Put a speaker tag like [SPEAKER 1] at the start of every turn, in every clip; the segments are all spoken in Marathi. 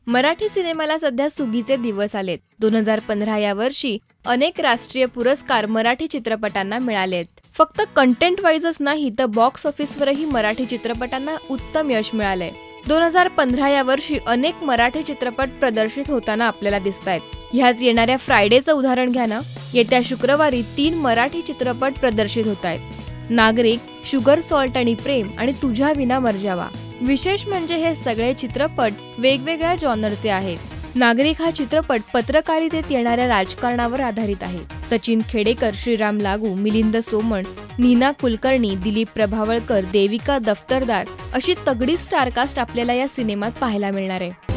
[SPEAKER 1] मराठी सिनेमाला सध्या सुगीचे दिवस आलेत। 2015 या वर्षी अनेक राष्ट्रीय पुरस्कार मराठी चित्रपटांना मिळालेत। फक्त कंटेंट वाईजच नाही तर बॉक्स ऑफिसवरही मराठी चित्रपटांना उत्तम यश मिळालंय। 2015 या वर्षी अनेक मराठी चित्रपट प्रदर्शित होताना आपल्याला दिसतायत। ह्याच येणाऱ्या फ्रायडेचं उदाहरण घ्या ना। येत्या शुक्रवारी 3 मराठी चित्रपट प्रदर्शित होतायत। नागरिक, शुगर सॉल्ट आणि प्रेम आणि तुझ्या विना मर्जावा। विशेष म्हणजे हे सगळे चित्रपट वेगवेगळ्या जॉनरचे आहेत। नागरिक हा चित्रपट पत्रकारितेत येणाऱ्या राजकारणावर आधारित आहे। सचिन खेडेकर, श्रीराम लागू, मिलिंद सोमण, नीना कुलकर्णी, दिलीप प्रभावळकर, देविका दफ्तरदार अशी तगडी स्टारकास्ट आपल्याला या सिनेमात पाहायला मिळणार आहे।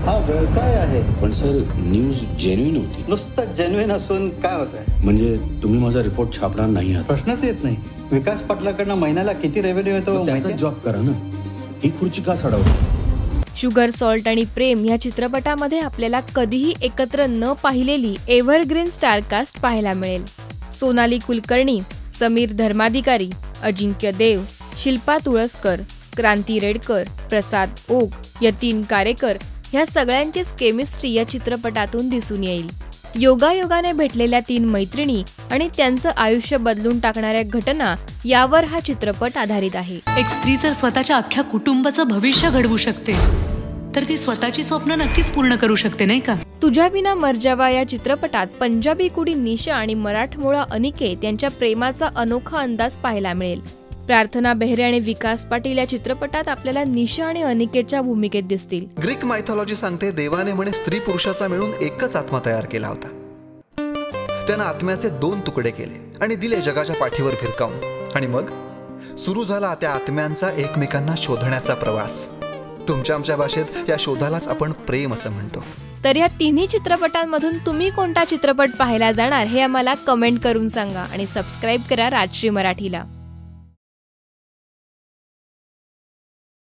[SPEAKER 2] हा व्यवसाय आहे,
[SPEAKER 3] पण सर न्यूज जेन्युइन होती।
[SPEAKER 2] नुसतं जेन्युइन असून काय होतंय?
[SPEAKER 3] म्हणजे तुम्ही माझा रिपोर्ट छापणार नाही आहात?
[SPEAKER 2] प्रश्नच येत नाही। विकास पाटलाकडनं महिन्याला किती रेव्हेन्यू येतो?
[SPEAKER 3] त्याचा जॉब करा ना, ही खुर्ची का सोडवता?
[SPEAKER 1] शुगर सॉल्ट आणि प्रेम या चित्रपटामध्ये आपल्याला कधीही एकत्र न पाहिलेली एव्हरग्रीन स्टारकास्ट पाहायला मिळेल। सोनाली कुलकर्णी, समीर धर्माधिकारी, अजिंक्य देव, शिल्पा तुळसकर, क्रांती रेडकर, प्रसाद ओक, यतीन कारेकर ह्या सगळ्यांचीच केमिस्ट्री या चित्रपटातून दिसून येईल। योगायोगाने भेटलेल्या 3 मैत्रिणी आणि त्यांचं आयुष्य बदलून टाकणाऱ्या घटना यावर हा चित्रपट आधारित आहे।
[SPEAKER 4] एक स्त्री जर स्वतःच्या अख्ख्या कुटुंबाचं भविष्य घडवू शकते तर ती स्वतःची स्वप्न नक्कीच पूर्ण करू शकते, नाही का?
[SPEAKER 1] तुझ्या विना मर्जावा या चित्रपटात पंजाबी कुडी निशा आणि मराठमोळा अनिकेत यांच्या प्रेमाचा अनोखा अंदाज पाहायला मिळेल। प्रार्थना बेहरे आणि विकास पाटील या चित्रपटात आपल्याला निशा आणि अनिकेतच्या भूमिकेत दिसतील।
[SPEAKER 5] ग्रीक मायथॉलॉजी सांगते देवाने म्हणे स्त्री पुरुषाचा मिळून एकच आत्मा तयार केला होता। त्यानं आत्म्याचे 2 तुकडे केले आणि दिले जगाच्या पाठीवर फिरकावून, आणि मग सुरू झाला त्या आत्म्यांचा एकमेकांना शोधण्याचा प्रवास। तुमच्या आमच्या भाषेत या शोधालाच आपण प्रेम असं म्हणतो।
[SPEAKER 1] तर या तिन्ही चित्रपटांमधून तुम्ही कोणता चित्रपट पाहायला जाणार हे आम्हाला कमेंट करून सांगा आणि सबस्क्राईब करा राजश्री मराठीला।